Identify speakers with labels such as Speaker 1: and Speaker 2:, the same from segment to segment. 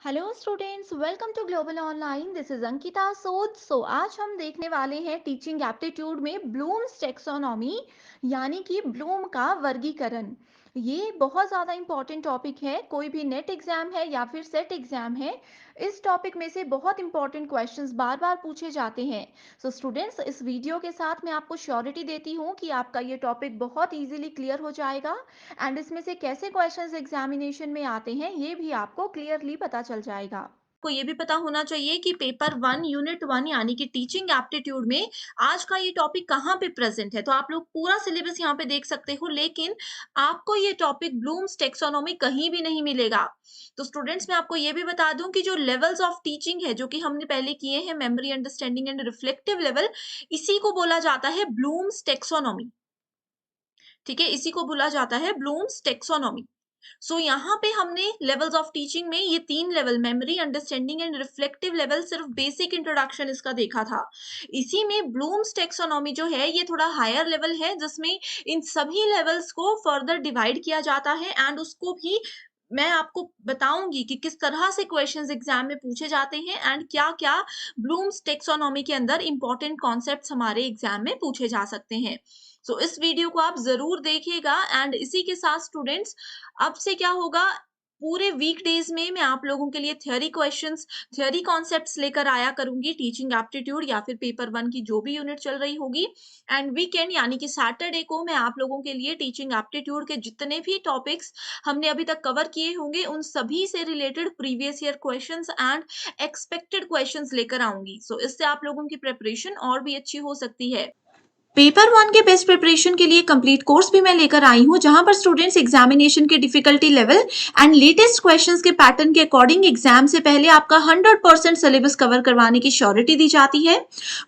Speaker 1: Hello students, welcome to Global Online. This is Ankita Sood. आज हम देखने वाले हैं टीचिंग एप्टीट्यूड में ब्लूम्स टेक्सोनॉमी, यानी कि ब्लूम का वर्गीकरण। ये बहुत ज़्यादा इंपॉर्टेंट टॉपिक है। कोई भी नेट एग्जाम है या फिर सेट एग्जाम है, इस टॉपिक में से बहुत इंपॉर्टेंट क्वेश्चंस बार बार पूछे जाते हैं। स्टूडेंट्स, इस वीडियो के साथ मैं आपको श्योरिटी देती हूँ कि आपका ये टॉपिक बहुत इजीली क्लियर हो जाएगा एंड इसमें से कैसे क्वेश्चंस एग्जामिनेशन में आते हैं ये भी आपको क्लियरली पता चल जाएगा।
Speaker 2: को ये भी पता होना चाहिए कि पेपर 1 यूनिट 1 यानी कि टीचिंग एप्टीट्यूड में आज का ये टॉपिक कहाँ पे प्रेजेंट है। तो आप लोग पूरा सिलेबस यहाँ पे देख सकते हो, लेकिन आपको ये टॉपिक ब्लूम्स टेक्सोनॉमी कहीं भी नहीं मिलेगा। तो स्टूडेंट्स, मैं आपको ये भी बता दूं कि जो लेवल्स ऑफ टीचिंग है जो कि हमने पहले किए हैं, memory, understanding and reflective level, इसी को बोला जाता है ब्लूम्स टेक्सोनॉमी। ठीक है, इसी को बोला जाता है ब्लूम्स टेक्सोनॉमी। यहाँ पे हमने लेवल्स ऑफ टीचिंग में ये 3 level, memory, understanding and reflective level, सिर्फ बेसिक इंट्रोडक्शन इसका देखा था। इसी में ब्लूम्स टेक्सोनॉमी जो है ये थोड़ा हायर लेवल है, जिसमें इन सभी लेवल्स को फर्दर डिवाइड किया जाता है एंड उसको भी मैं आपको बताऊंगी कि किस तरह से क्वेश्चंस एग्जाम में पूछे जाते हैं एंड क्या-क्या ब्लूम्स टेक्सोनॉमी के अंदर इंपॉर्टेंट कॉन्सेप्ट्स हमारे एग्जाम में पूछे जा सकते हैं। इस वीडियो को आप जरूर देखिएगा एंड इसी के साथ स्टूडेंट्स, अब से क्या होगा, पूरे वीकडेज में मैं आप लोगों के लिए थ्योरी क्वेश्चंस, थ्योरी कॉन्सेप्ट्स लेकर आया करूंगी टीचिंग एप्टीट्यूड या फिर पेपर 1 की जो भी यूनिट चल रही होगी। एंड वीकेंड यानी कि सैटरडे को मैं आप लोगों के लिए टीचिंग एप्टीट्यूड के जितने भी टॉपिक्स हमने अभी तक कवर किए होंगे उन सभी से related previous year questions and expected questions लेकर आऊंगी। इससे आप लोगों की प्रिपरेशन और भी अच्छी हो सकती है। पेपर 1 के बेस्ट प्रिपरेशन के लिए कंप्लीट कोर्स भी मैं लेकर आई हूँ, जहां पर स्टूडेंट्स एग्जामिनेशन के difficulty level and latest questions के पैटर्न के अकॉर्डिंग एग्जाम से पहले आपका 100% सिलेबस कवर करवाने की श्योरिटी दी जाती है।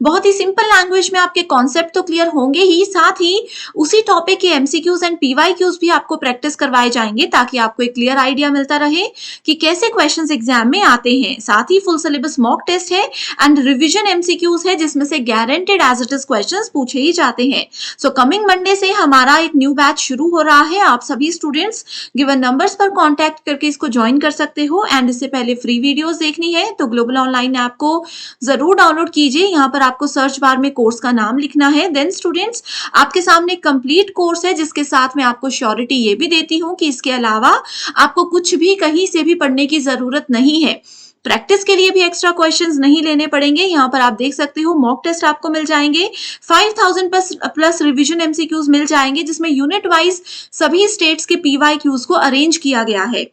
Speaker 2: बहुत ही सिंपल लैंग्वेज में आपके कॉन्सेप्ट तो क्लियर होंगे ही, साथ ही उसी टॉपिक के एमसीक्यूज एंड पीवाईक्यूज भी आपको प्रैक्टिस करवाए जाएंगे, ताकि आपको एक क्लियर आइडिया मिलता रहे कि कैसे क्वेश्चन एग्जाम में आते हैं। साथ ही फुल सिलेबस मॉक टेस्ट है एंड रिविजन एमसीक्यूज है, जिसमें से guaranteed as it is question पूछे ही जाते हैं। कमिंग मंडे से हमारा एक न्यू बैच शुरू हो रहा है। आप सभी स्टूडेंट्स गिवन नंबर्स पर कांटेक्ट करके इसको ज्वाइन कर सकते हो एंड इससे पहले फ्री वीडियोस देखनी है तो ग्लोबल ऑनलाइन ऐप को जरूर डाउनलोड कीजिए। यहाँ पर आपको सर्च बार में कोर्स का नाम लिखना है। देन स्टूडेंट्स, आपके सामने कंप्लीट कोर्स है, जिसके साथ मैं आपको श्योरिटी ये भी देती हूँ कि इसके अलावा आपको कुछ भी कहीं से भी पढ़ने की जरूरत नहीं है। प्रैक्टिस के लिए भी एक्स्ट्रा क्वेश्चंस नहीं लेने पड़ेंगे। यहाँ पर आप देख सकते हो मॉक टेस्ट आपको मिल जाएंगे, 5000 प्लस रिवीजन एमसीक्यूज मिल जाएंगे, जिसमें यूनिट वाइज सभी स्टेट्स के पीवाईक्यूज को अरेंज किया गया है।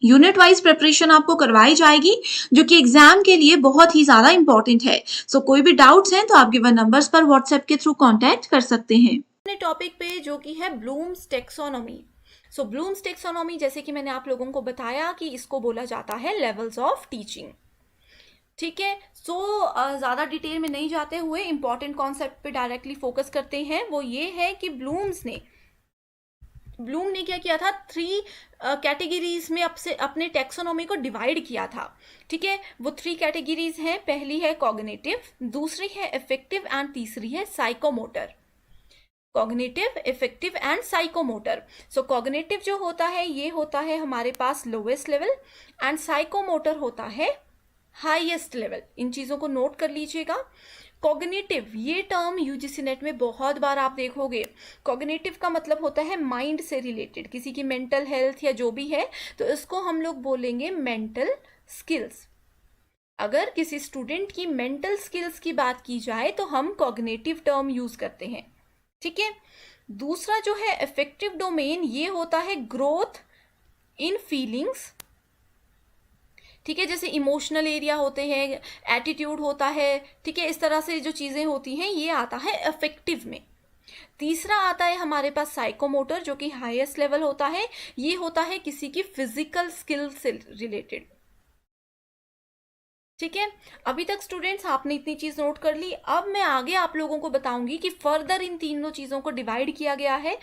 Speaker 2: यूनिट वाइज प्रिपरेशन आपको करवाई जाएगी, जो कि एग्जाम के लिए बहुत ही ज्यादा इंपॉर्टेंट है। कोई भी डाउट्स हैं तो आप गिवन नंबर्स पर व्हाट्सएप के थ्रू कांटेक्ट कर सकते हैं। अपने टॉपिक पे जो कि है ब्लूम्स टेक्सोनॉमी। ब्लूम्स टेक्सोनॉमी, जैसे कि मैंने आप लोगों को बताया कि इसको बोला जाता है लेवल्स ऑफ टीचिंग। ठीक है, ज़्यादा डिटेल में नहीं जाते हुए इंपॉर्टेंट कॉन्सेप्ट पे डायरेक्टली फोकस करते हैं। वो ये है कि ब्लूम ने क्या किया था, 3 कैटेगरीज में अपने टेक्सोनॉमी को डिवाइड किया था। ठीक है, वो 3 कैटेगरीज हैं। पहली है कॉग्निटिव, दूसरी है इफेक्टिव एंड तीसरी है psychomotor. Cognitive, effective and psychomotor. Cognitive जो होता है ये होता है हमारे पास लोवेस्ट लेवल एंड साइकोमोटर होता है हाईएस्ट लेवल। इन चीजों को नोट कर लीजिएगा। कॉग्निटिव, ये टर्म यूजीसी नेट में बहुत बार आप देखोगे। कॉग्निटिव का मतलब होता है माइंड से रिलेटेड, किसी की मेंटल हेल्थ या जो भी है, तो इसको हम लोग बोलेंगे मेंटल स्किल्स। अगर किसी स्टूडेंट की मेंटल स्किल्स की बात की जाए तो हम कॉग्निटिव टर्म यूज करते हैं। ठीक है, दूसरा जो है इफेक्टिव डोमेन, ये होता है ग्रोथ इन फीलिंग्स। ठीक है, जैसे इमोशनल एरिया होते हैं, एटीट्यूड होता है। ठीक है, इस तरह से जो चीजें होती हैं ये आता है इफेक्टिव में। तीसरा आता है हमारे पास साइकोमोटर, जो कि हाईएस्ट लेवल होता है। ये होता है किसी की फिजिकल स्किल से रिलेटेड। ठीक है, अभी तक स्टूडेंट्स आपने इतनी चीज नोट कर ली। अब मैं आगे आप लोगों को बताऊंगी कि फर्दर इन तीनों चीजों को डिवाइड किया गया है।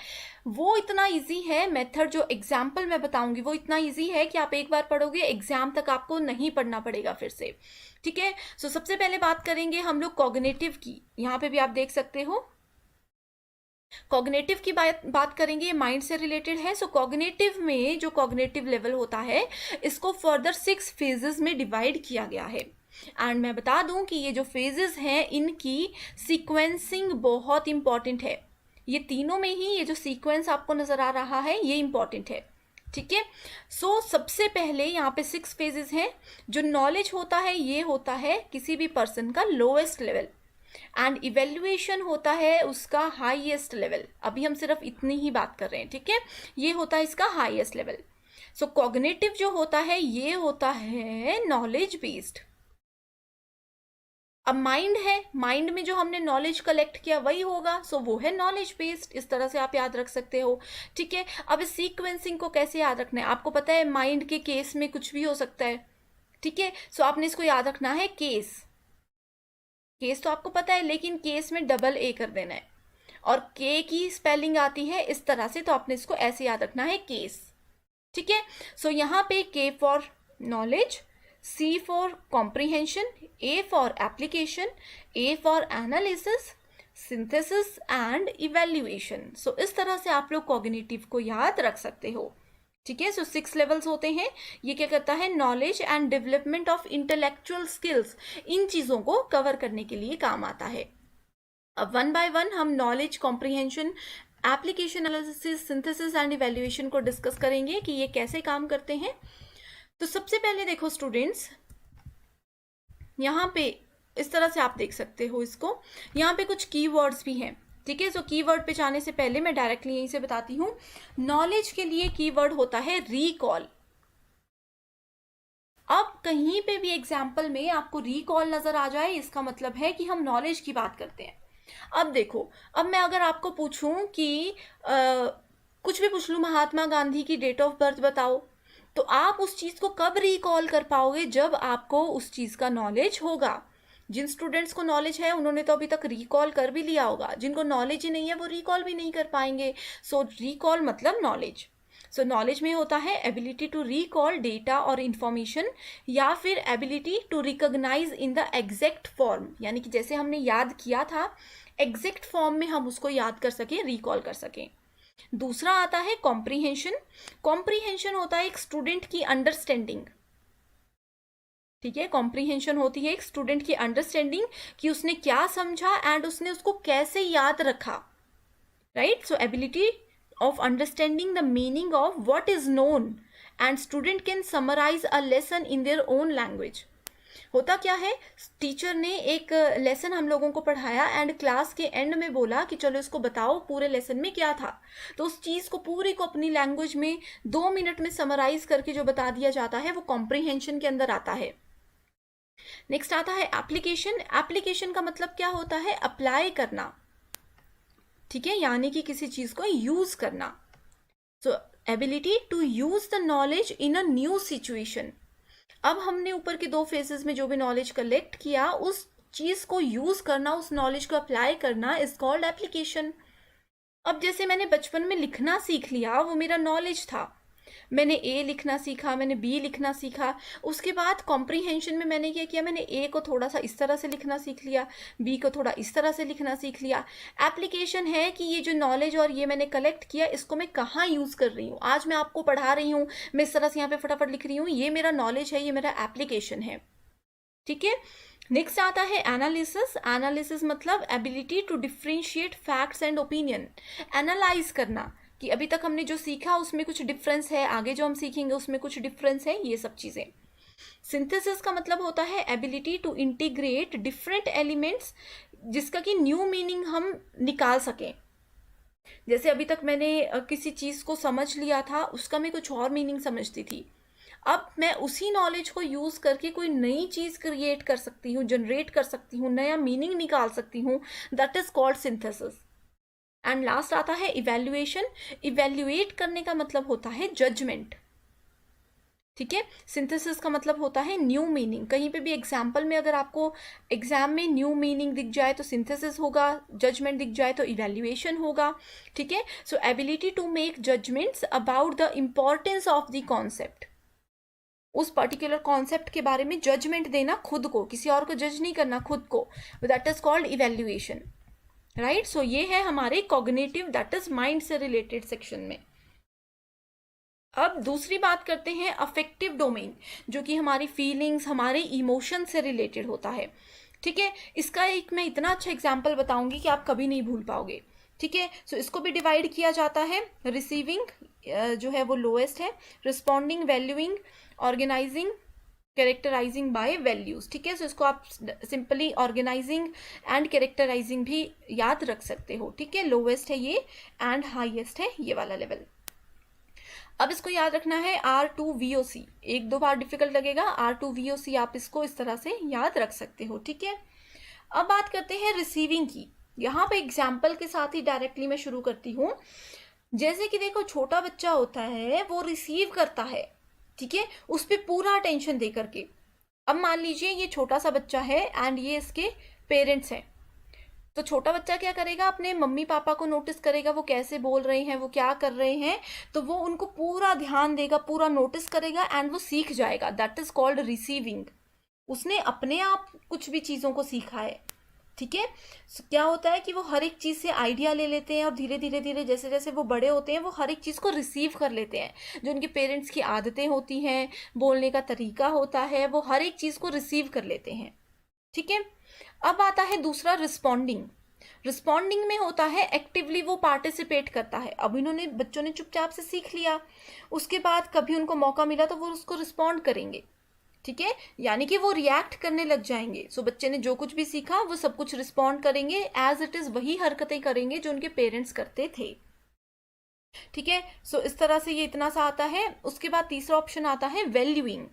Speaker 2: वो इतना इजी है, मेथड जो एग्जाम्पल मैं बताऊंगी वो इतना इजी है कि आप एक बार पढ़ोगे, एग्जाम तक आपको नहीं पढ़ना पड़ेगा फिर से। ठीक है, सबसे पहले बात करेंगे हम लोग कॉग्निटिव की। यहाँ पे भी आप देख सकते हो कॉग्निटिव की बात करेंगे, माइंड से रिलेटेड है। सो कॉग्निटिव में जो कॉग्निटिव लेवल होता है, इसको फर्दर 6 फेजेस में डिवाइड किया गया है। एंड मैं बता दूं कि ये जो फेजेस हैं, इनकी सीक्वेंसिंग बहुत इंपॉर्टेंट है। ये तीनों में ही ये जो सीक्वेंस आपको नजर आ रहा है, ये इंपॉर्टेंट है। ठीक है। सो सबसे पहले यहाँ पे 6 फेजेस हैं। जो नॉलेज होता है, ये होता है किसी भी पर्सन का लोएस्ट लेवल, एंड इवेल्युएशन होता है उसका हाईएस्ट लेवल। अभी हम सिर्फ इतनी ही बात कर रहे हैं, ठीक है। ये होता है इसका हाईएस्ट लेवल। सो कॉग्निटिव जो होता है, ये होता है नॉलेज बेस्ड। अब माइंड है, माइंड में जो हमने नॉलेज कलेक्ट किया वही होगा, सो वो है नॉलेज बेस्ड। इस तरह से आप याद रख सकते हो, ठीक है। अब इस सीक्वेंसिंग को कैसे याद रखना है, आपको पता है माइंड के केस में कुछ भी हो सकता है, ठीक है। सो आपने इसको याद रखना है केस। केस तो आपको पता है, लेकिन केस में डबल ए कर देना है, और के की स्पेलिंग आती है इस तरह से, तो आपने इसको ऐसे याद रखना है, केस। ठीक है। सो यहाँ पे K for knowledge, C for comprehension, A for application, A for analysis, synthesis and evaluation. So इस तरह से आप लोग कॉग्निटिव को याद रख सकते हो, ठीक है। सो 6 लेवल्स होते हैं। ये क्या करता है, knowledge and development of intellectual skills, इन चीजों को कवर करने के लिए काम आता है। अब वन बाय वन हम knowledge, comprehension, application, analysis, synthesis and evaluation को डिस्कस करेंगे कि ये कैसे काम करते हैं। तो सबसे पहले देखो स्टूडेंट्स, यहाँ पे इस तरह से आप देख सकते हो इसको, यहाँ पे कुछ कीवर्ड्स भी हैं, ठीक है। सो कीवर्ड पे जाने से पहले मैं डायरेक्टली यहीं से बताती हूँ। नॉलेज के लिए कीवर्ड होता है रिकॉल। अब कहीं पे भी एग्जाम्पल में आपको रिकॉल नजर आ जाए, इसका मतलब है कि हम नॉलेज की बात करते हैं। अब देखो, अब मैं अगर आपको पूछूं कि कुछ भी पूछ लूं, महात्मा गांधी की डेट ऑफ बर्थ बताओ, तो आप उस चीज को कब रिकॉल कर पाओगे, जब आपको उस चीज का नॉलेज होगा। जिन स्टूडेंट्स को नॉलेज है उन्होंने तो अभी तक रिकॉल कर भी लिया होगा, जिनको नॉलेज ही नहीं है वो रिकॉल भी नहीं कर पाएंगे। सो रिकॉल मतलब नॉलेज। सो नॉलेज में होता है एबिलिटी टू रिकॉल डेटा और इंफॉर्मेशन, या फिर ability to recognise in the exact form, यानी कि जैसे हमने याद किया था एग्जैक्ट फॉर्म में हम उसको याद कर सकें, रिकॉल कर सकें। दूसरा आता है कॉम्प्रीहेंशन। कॉम्प्रीहेंशन होता है एक स्टूडेंट की अंडरस्टैंडिंग, ठीक है। कॉम्प्रीहेंशन होती है एक स्टूडेंट की अंडरस्टैंडिंग कि उसने क्या समझा एंड उसने उसको कैसे याद रखा, right. So ability of understanding the meaning of what is known, and student can summarize a lesson in their own language। होता क्या है, टीचर ने एक लेसन हम लोगों को पढ़ाया एंड क्लास के एंड में बोला कि चलो इसको बताओ पूरे लेसन में क्या था, तो उस चीज को पूरी को अपनी लैंग्वेज में 2 मिनट में समराइज करके जो बता दिया जाता है, वो कॉम्प्रीहेंशन के अंदर आता है। नेक्स्ट आता है एप्लीकेशन। एप्लीकेशन का मतलब क्या होता है, अप्लाई करना, ठीक है, यानी कि किसी चीज को यूज करना। So ability to use the knowledge in a new situation. अब हमने ऊपर के 2 फेजेस में जो भी नॉलेज कलेक्ट किया, उस चीज को यूज करना, उस नॉलेज को अप्लाई करना इज कॉल्ड एप्लीकेशन। अब जैसे मैंने बचपन में लिखना सीख लिया, वो मेरा नॉलेज था, मैंने ए लिखना सीखा, मैंने बी लिखना सीखा। उसके बाद कॉम्प्रीहेंशन में मैंने क्या किया, मैंने ए को थोड़ा सा इस तरह से लिखना सीख लिया, बी को थोड़ा इस तरह से लिखना सीख लिया। एप्लीकेशन है कि ये जो नॉलेज और ये मैंने कलेक्ट किया, इसको मैं कहाँ यूज़ कर रही हूँ। आज मैं आपको पढ़ा रही हूँ, मैं इस तरह से यहाँ पे फटाफट लिख रही हूँ, ये मेरा नॉलेज है, ये मेरा एप्लीकेशन है, ठीक है। नेक्स्ट आता है एनालिसिस। एनालिसिस मतलब ability to differentiate facts and opinion. Analyse करना कि अभी तक हमने जो सीखा उसमें कुछ डिफरेंस है, आगे जो हम सीखेंगे उसमें कुछ डिफरेंस है, ये सब चीज़ें। सिंथेसिस का मतलब होता है ability to integrate different elements, जिसका कि न्यू मीनिंग हम निकाल सकें। जैसे अभी तक मैंने किसी चीज़ को समझ लिया था, उसका मैं कुछ और मीनिंग समझती थी, अब मैं उसी नॉलेज को यूज़ करके कोई नई चीज़ क्रिएट कर सकती हूँ, जनरेट कर सकती हूँ, नया मीनिंग निकाल सकती हूँ। That is called synthesis. And last आता है इवैल्यूएशन। इवैल्यूएट करने का मतलब होता है जजमेंट, ठीक है। सिंथेसिस का मतलब होता है न्यू मीनिंग। कहीं पे भी एग्जाम्पल में अगर आपको एग्जाम में न्यू मीनिंग दिख जाए तो सिंथेसिस होगा, जजमेंट दिख जाए तो इवैल्यूएशन होगा, ठीक है। So ability to make judgements about the importance of the concept. उस पर्टिकुलर कॉन्सेप्ट के बारे में जजमेंट देना, खुद को, किसी और को जज नहीं करना, खुद को, that is called evaluation. Right. So ये है हमारे कॉग्निटिव, दैट इज माइंड से रिलेटेड सेक्शन में। अब दूसरी बात करते हैं अफेक्टिव डोमेन, जो कि हमारी फीलिंग्स, हमारे इमोशन से रिलेटेड होता है। ठीक है, इसका एक मैं इतना अच्छा एग्जाम्पल बताऊंगी कि आप कभी नहीं भूल पाओगे। ठीक है, सो इसको भी डिवाइड किया जाता है। रिसीविंग जो है वो लोएस्ट है, responding, valuing, organising, characterising by values. ठीक है, सो इसको आप सिंपली ऑर्गेनाइजिंग एंड कैरेक्टराइजिंग भी याद रख सकते हो। ठीक है, लोवेस्ट है ये एंड हाईएस्ट है ये वाला लेवल। अब इसको याद रखना है R2VOC, एक दो बार डिफिकल्ट लगेगा। R2VOC आप इसको इस तरह से याद रख सकते हो। ठीक है, अब बात करते हैं रिसीविंग की। यहाँ पे एग्जाम्पल के साथ ही डायरेक्टली मैं शुरू करती हूँ। जैसे कि देखो, छोटा बच्चा होता है वो रिसीव करता है, ठीक है, उस पर पूरा अटेंशन दे करके। अब मान लीजिए ये छोटा सा बच्चा है एंड ये इसके पेरेंट्स हैं, तो छोटा बच्चा क्या करेगा, अपने मम्मी पापा को नोटिस करेगा, वो कैसे बोल रहे हैं, वो क्या कर रहे हैं, तो वो उनको पूरा ध्यान देगा, पूरा नोटिस करेगा एंड वो सीख जाएगा। That is called receiving. उसने अपने आप कुछ भी चीज़ों को सीखा है। ठीक है, so, क्या होता है कि वो हर एक चीज़ से आइडिया ले लेते हैं और धीरे धीरे धीरे जैसे जैसे वो बड़े होते हैं वो हर एक चीज़ को रिसीव कर लेते हैं। जो उनके पेरेंट्स की आदतें होती हैं, बोलने का तरीका होता है, वो हर एक चीज़ को रिसीव कर लेते हैं। ठीक है, अब आता है दूसरा रिस्पॉन्डिंग। रिस्पॉन्डिंग में होता है एक्टिवली वो पार्टिसिपेट करता है। अब इन्होंने, बच्चों ने चुपचाप से सीख लिया, उसके बाद कभी उनको मौका मिला तो वो उसको रिस्पॉन्ड करेंगे। ठीक है, यानी कि वो रिएक्ट करने लग जाएंगे। सो बच्चे ने जो कुछ भी सीखा वो सब कुछ रिस्पॉन्ड करेंगे, एज इट इज वही हरकतें करेंगे जो उनके पेरेंट्स करते थे। ठीक है, सो इस तरह से ये इतना सा आता है। उसके बाद तीसरा ऑप्शन आता है वैल्यूइंग।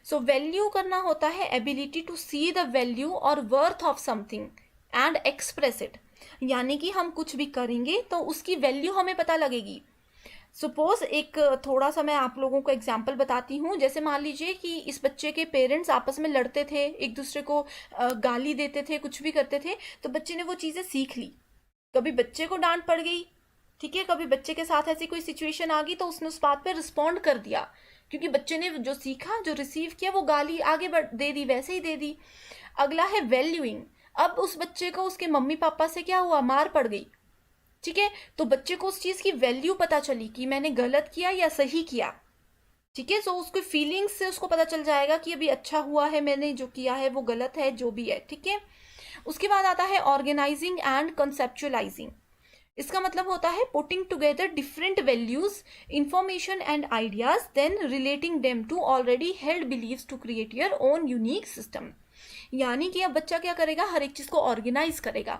Speaker 2: सो वैल्यू करना होता है ability to see the value और worth of something and express it. यानी कि हम कुछ भी करेंगे तो उसकी वैल्यू हमें पता लगेगी। सपोज एक थोड़ा सा मैं आप लोगों को एग्जाम्पल बताती हूँ। जैसे मान लीजिए कि इस बच्चे के पेरेंट्स आपस में लड़ते थे, एक दूसरे को गाली देते थे, कुछ भी करते थे, तो बच्चे ने वो चीज़ें सीख ली। कभी बच्चे को डांट पड़ गई, ठीक है, कभी बच्चे के साथ ऐसी कोई सिचुएशन आ गई तो उसने उस बात पे रिस्पॉन्ड कर दिया, क्योंकि बच्चे ने जो सीखा, जो रिसीव किया, वो गाली आगे दे दी, वैसे ही दे दी। अगला है वैल्यूइंग। अब उस बच्चे को उसके मम्मी पापा से क्या हुआ, मार पड़ गई। ठीक है, तो बच्चे को उस चीज की वैल्यू पता चली कि मैंने गलत किया या सही किया। ठीक है, सो उसको फीलिंग्स से उसको पता चल जाएगा कि अभी अच्छा हुआ है, मैंने जो किया है वो गलत है, जो भी है। ठीक है, उसके बाद आता है ऑर्गेनाइजिंग एंड कंसेप्चुअलाइजिंग। इसका मतलब होता है putting together different values, information and ideas, then relating them to already held beliefs to create your own unique system. यानी कि अब बच्चा क्या करेगा, हर एक चीज़ को ऑर्गेनाइज करेगा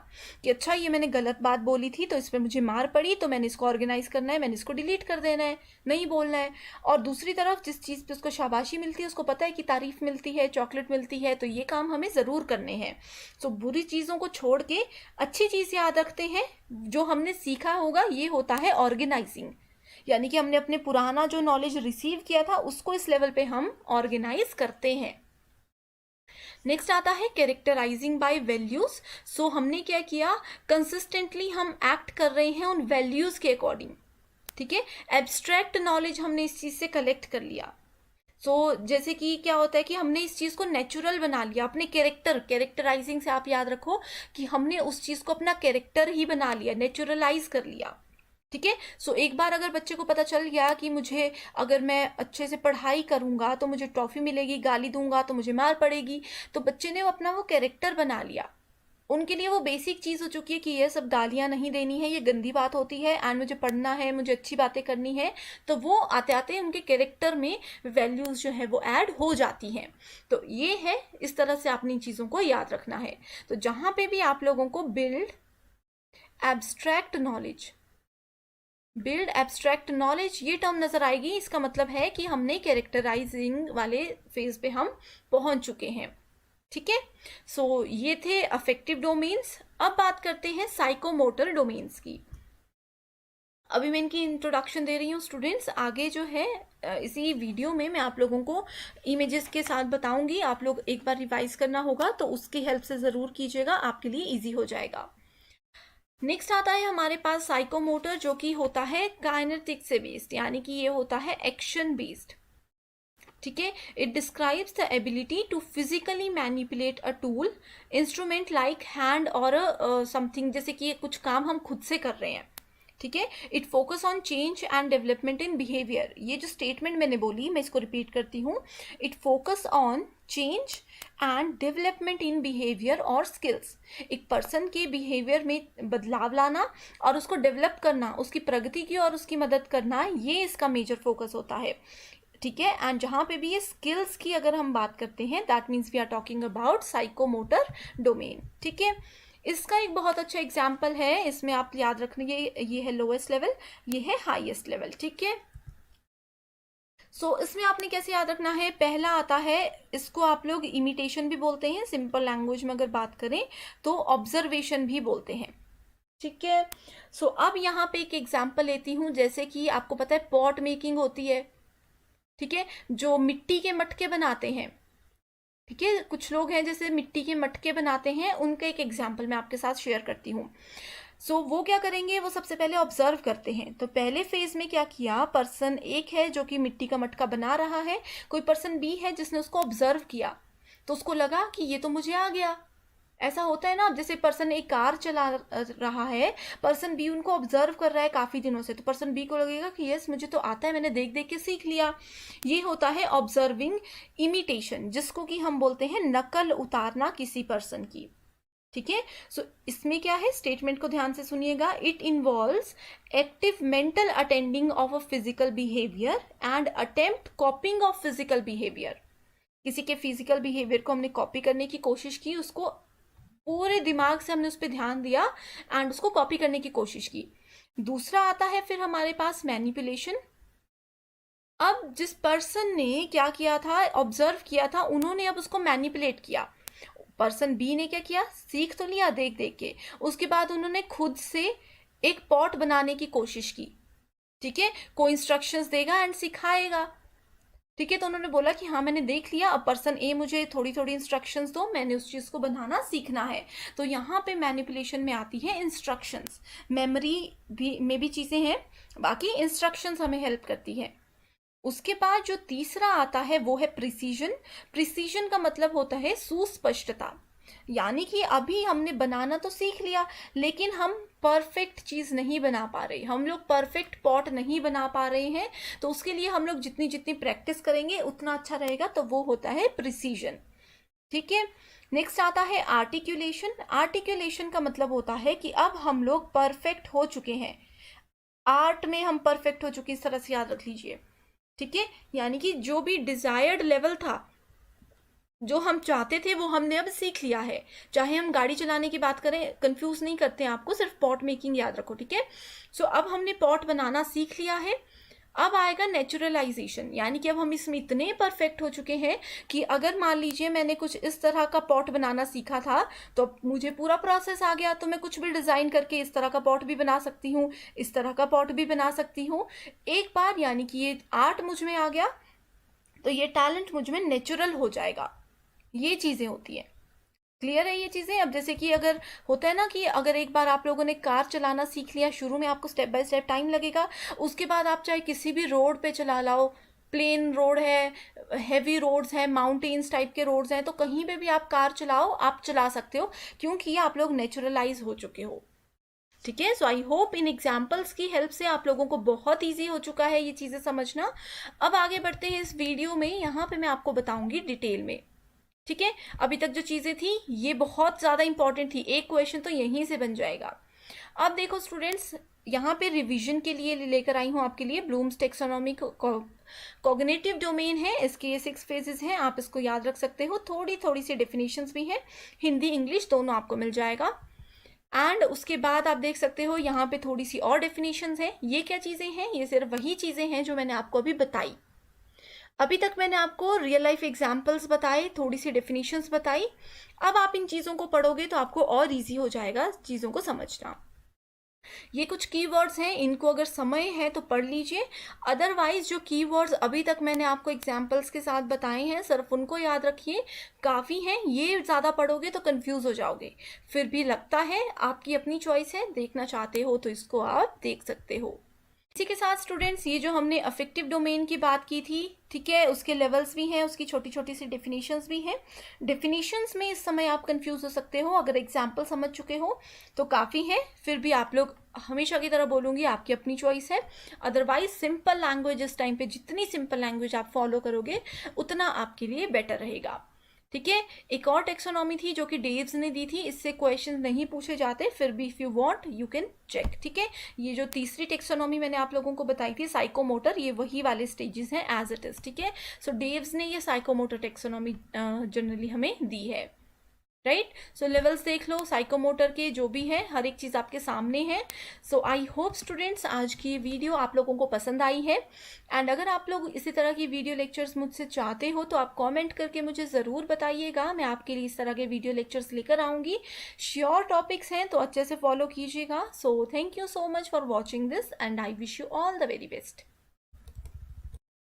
Speaker 2: कि अच्छा ये मैंने गलत बात बोली थी तो इस पर मुझे मार पड़ी, तो मैंने इसको ऑर्गेनाइज करना है, मैंने इसको डिलीट कर देना है, नहीं बोलना है। और दूसरी तरफ जिस चीज़ पे उसको शाबाशी मिलती है, उसको पता है कि तारीफ मिलती है, चॉकलेट मिलती है, तो ये काम हमें ज़रूर करने हैं। तो बुरी चीज़ों को छोड़ के अच्छी चीज़ याद रखते हैं, जो हमने सीखा होगा, ये होता है ऑर्गेनाइजिंग। यानी कि हमने अपने पुराना जो नॉलेज रिसीव किया था उसको इस लेवल पे हम ऑर्गेनाइज करते हैं। नेक्स्ट आता है कैरेक्टराइजिंग बाय वैल्यूज। सो हमने क्या किया, कंसिस्टेंटली हम एक्ट कर रहे हैं उन वैल्यूज के अकॉर्डिंग। ठीक है, एब्स्ट्रैक्ट नॉलेज हमने इस चीज से कलेक्ट कर लिया। जैसे कि क्या होता है कि हमने इस चीज को नेचुरल बना लिया अपने कैरेक्टराइजिंग से। आप याद रखो कि हमने उस चीज को अपना कैरेक्टर ही बना लिया, नेचुरलाइज कर लिया। ठीक है, एक बार अगर बच्चे को पता चल गया कि मुझे, अगर मैं अच्छे से पढ़ाई करूंगा तो मुझे ट्रॉफी मिलेगी, गाली दूंगा तो मुझे मार पड़ेगी, तो बच्चे ने अपना वो कैरेक्टर बना लिया। उनके लिए वो बेसिक चीज़ हो चुकी है कि ये सब गालियां नहीं देनी है, ये गंदी बात होती है, एंड मुझे पढ़ना है, मुझे अच्छी बातें करनी है। तो वो आते आते उनके कैरेक्टर में वैल्यूज जो है वो ऐड हो जाती हैं। तो ये है, इस तरह से आपने चीज़ों को याद रखना है। तो जहां पे भी आप लोगों को बिल्ड एब्स्ट्रैक्ट नॉलेज ये टर्म नजर आएगी, इसका मतलब है कि हमने कैरेक्टराइजिंग वाले फेज पे हम पहुंच चुके हैं। ठीक है, ये थे अफेक्टिव डोमेन्स। अब बात करते हैं साइकोमोटर डोमेन्स की। अभी मैं इनकी इंट्रोडक्शन दे रही हूँ स्टूडेंट्स। आगे जो है इसी वीडियो में मैं आप लोगों को इमेजेस के साथ बताऊंगी। आप लोग एक बार रिवाइज करना होगा, तो उसकी हेल्प से ज़रूर कीजिएगा, आपके लिए ईजी हो जाएगा। नेक्स्ट आता है हमारे पास साइकोमोटर, जो कि होता है काइनेटिक से बेस्ड, यानी कि ये होता है एक्शन बेस्ड।
Speaker 1: ठीक है। It describes the ability to physically manipulate a tool, instrument like hand और समथिंग, जैसे कि कुछ काम हम खुद से कर रहे हैं। ठीक है। It focus on change and development in behaviour, ये जो स्टेटमेंट मैंने बोली मैं इसको रिपीट करती हूँ। It focus on change and development in behaviour और स्किल्स, एक पर्सन के बिहेवियर में बदलाव लाना और उसको डेवलप करना, उसकी प्रगति की और उसकी मदद करना, ये इसका मेजर फोकस होता है। ठीक है। एंड जहाँ पे भी ये स्किल्स की अगर हम बात करते हैं, that means we are talking about psychomotor domain. ठीक है। इसका एक बहुत अच्छा एग्जाम्पल है, इसमें आप याद रखना, ये है लोएस्ट लेवल, ये है हाईएस्ट लेवल। ठीक है। सो इसमें आपने कैसे याद रखना है, पहला आता है, इसको आप लोग इमिटेशन भी बोलते हैं, सिंपल लैंग्वेज में अगर बात करें तो ऑब्जर्वेशन भी बोलते हैं। ठीक है। सो अब यहाँ पे एक एग्जाम्पल लेती हूँ, जैसे कि आपको पता है पॉट मेकिंग होती है। ठीक है। जो मिट्टी के मटके बनाते हैं, ठीक है, कुछ लोग हैं जैसे मिट्टी के मटके बनाते हैं, उनका एक एग्जाम्पल मैं आपके साथ शेयर करती हूँ। सो वो क्या करेंगे, वो सबसे पहले ऑब्जर्व करते हैं। तो पहले फेज में क्या किया, पर्सन एक है जो कि मिट्टी का मटका बना रहा है, कोई पर्सन बी है जिसने उसको ऑब्जर्व किया, तो उसको लगा कि ये तो मुझे आ गया। ऐसा होता है ना, अब जैसे पर्सन एक कार चला रहा है, पर्सन बी उनको ऑब्जर्व कर रहा है काफी दिनों से, तो पर्सन बी को लगेगा कि यस मुझे तो आता है, मैंने देख देख के सीख लिया। ये होता है ऑब्जर्विंग इमिटेशन, जिसको कि हम बोलते हैं नकल उतारना किसी पर्सन की। ठीक है। सो इसमें क्या है, स्टेटमेंट को ध्यान से सुनिएगा। It involves active mental attending of a physical behaviour and attempt कॉपिंग of physical behaviour, किसी के फिजिकल बिहेवियर को हमने कॉपी करने की कोशिश की, उसको पूरे दिमाग से हमने उस पर ध्यान दिया एंड उसको कॉपी करने की कोशिश की। दूसरा आता है फिर हमारे पास मैनिपुलेशन। अब जिस पर्सन ने क्या किया था, ऑब्जर्व किया था, उन्होंने अब उसको मैनिपुलेट किया। पर्सन बी ने क्या किया, सीख तो लिया देख देख के, उसके बाद उन्होंने खुद से एक पॉट बनाने की कोशिश की। ठीक है। कोई इंस्ट्रक्शंस देगा एंड सिखाएगा। ठीक है। तो उन्होंने बोला कि हाँ मैंने देख लिया, अब पर्सन ए मुझे थोड़ी थोड़ी इंस्ट्रक्शंस दो, मैंने उस चीज़ को बनाना सीखना है। तो यहाँ पे मैनिपुलेशन में आती है इंस्ट्रक्शंस। मेमोरी भी में भी चीज़ें हैं, बाकी इंस्ट्रक्शंस हमें हेल्प करती है। उसके बाद जो तीसरा आता है वो है प्रिसीजन। प्रिसीजन का मतलब होता है सुस्पष्टता, यानी कि अभी हमने बनाना तो सीख लिया, लेकिन हम परफेक्ट चीज़ नहीं बना पा रहे, हम लोग परफेक्ट पॉट नहीं बना पा रहे हैं, तो उसके लिए हम लोग जितनी जितनी प्रैक्टिस करेंगे उतना अच्छा रहेगा, तो वो होता है प्रिसीजन। ठीक है। नेक्स्ट आता है आर्टिकुलेशन। आर्टिकुलेशन का मतलब होता है कि अब हम लोग परफेक्ट हो चुके हैं, आर्ट में हम परफेक्ट हो चुके, इस तरह से याद रख लीजिए। ठीक है। यानी कि जो भी डिजायर्ड लेवल था, जो हम चाहते थे वो हमने अब सीख लिया है। चाहे हम गाड़ी चलाने की बात करें, कंफ्यूज नहीं करते हैं आपको, सिर्फ पॉट मेकिंग याद रखो। ठीक है। सो अब हमने पॉट बनाना सीख लिया है। अब आएगा नेचुरलाइजेशन, यानी कि अब हम इसमें इतने परफेक्ट हो चुके हैं कि अगर मान लीजिए मैंने कुछ इस तरह का पॉट बनाना सीखा था, तो मुझे पूरा प्रोसेस आ गया, तो मैं कुछ भी डिज़ाइन करके इस तरह का पॉट भी बना सकती हूँ, इस तरह का पॉट भी बना सकती हूँ एक बार। यानी कि ये आर्ट मुझ में आ गया, तो ये टैलेंट मुझ में नेचुरल हो जाएगा। ये चीज़ें होती हैं। क्लियर है ये चीज़ें। अब जैसे कि अगर होता है ना कि अगर एक बार आप लोगों ने कार चलाना सीख लिया, शुरू में आपको स्टेप बाय स्टेप टाइम लगेगा, उसके बाद आप चाहे किसी भी रोड पे चला लाओ, प्लेन रोड है, हैवी रोड्स हैं, माउंटेन्स टाइप के रोड्स हैं, तो कहीं पे भी आप कार चलाओ, आप चला सकते हो, क्योंकि आप लोग नेचुरलाइज हो चुके हो। ठीक है। सो आई होप इन एग्जाम्पल्स की हेल्प से आप लोगों को बहुत ईजी हो चुका है ये चीज़ें समझना। अब आगे बढ़ते हैं इस वीडियो में, यहाँ पे मैं आपको बताऊंगी डिटेल में। ठीक है। अभी तक जो चीज़ें थी ये बहुत ज़्यादा इंपॉर्टेंट थी, एक क्वेश्चन तो यहीं से बन जाएगा। अब देखो स्टूडेंट्स, यहाँ पे रिवीजन के लिए लेकर आई हूँ आपके लिए ब्लूम्स टेक्सोनॉमी कॉग्निटिव डोमेन है, इसके ये 6 फेजेस हैं, आप इसको याद रख सकते हो। थोड़ी थोड़ी सी डेफिनेशंस भी हैं, हिंदी इंग्लिश दोनों आपको मिल जाएगा। एंड उसके बाद आप देख सकते हो यहाँ पे थोड़ी सी और डेफिनेशंस हैं। ये क्या चीज़ें हैं, ये सिर्फ वही चीज़ें हैं जो मैंने आपको अभी बताई। अभी तक मैंने आपको रियल लाइफ एग्जाम्पल्स बताए, थोड़ी सी डेफिनेशंस बताई। अब आप इन चीज़ों को पढ़ोगे तो आपको और इजी हो जाएगा चीज़ों को समझना। ये कुछ कीवर्ड्स हैं, इनको अगर समय है तो पढ़ लीजिए, अदरवाइज जो कीवर्ड्स अभी तक मैंने आपको एग्जाम्पल्स के साथ बताए हैं सिर्फ उनको याद रखिए, काफ़ी हैं। ये ज़्यादा पढ़ोगे तो कंफ्यूज हो जाओगे। फिर भी लगता है आपकी अपनी चॉइस है, देखना चाहते हो तो इसको आप देख सकते हो। इसी के साथ स्टूडेंट्स ये जो हमने अफेक्टिव डोमेन की बात की थी, ठीक है, उसके लेवल्स भी हैं, उसकी छोटी छोटी सी डेफिनेशंस भी हैं। डेफिनेशंस में इस समय आप कंफ्यूज हो सकते हो, अगर एग्जाम्पल समझ चुके हो तो काफ़ी है, फिर भी आप लोग हमेशा की तरह बोलूँगी आपकी अपनी चॉइस है। अदरवाइज सिंपल लैंग्वेज इस टाइम पे जितनी सिंपल लैंग्वेज आप फॉलो करोगे उतना आपके लिए बेटर रहेगा, ठीक है। एक और टेक्सोनॉमी थी जो कि डेव्स ने दी थी, इससे क्वेश्चन नहीं पूछे जाते, फिर भी if you want you can check, ठीक है। ये जो तीसरी टेक्सोनॉमी मैंने आप लोगों को बताई थी साइकोमोटर, ये वही वाले स्टेजेस हैं एज इट इज, ठीक है। सो डेव्स ने ये साइकोमोटर टेक्सोनॉमी जनरली हमें दी है, राइट। सो लेवल्स देख लो साइकोमोटर के, जो भी है हर एक चीज़ आपके सामने है। सो आई होप स्टूडेंट्स आज की वीडियो आप लोगों को पसंद आई है, एंड अगर आप लोग इसी तरह की वीडियो लेक्चर्स मुझसे चाहते हो तो आप कमेंट करके मुझे ज़रूर बताइएगा, मैं आपके लिए इस तरह के वीडियो लेक्चर्स लेकर आऊँगी। श्योर टॉपिक्स हैं तो अच्छे से फॉलो कीजिएगा। So thank you so much for watching this and I wish you all the very best.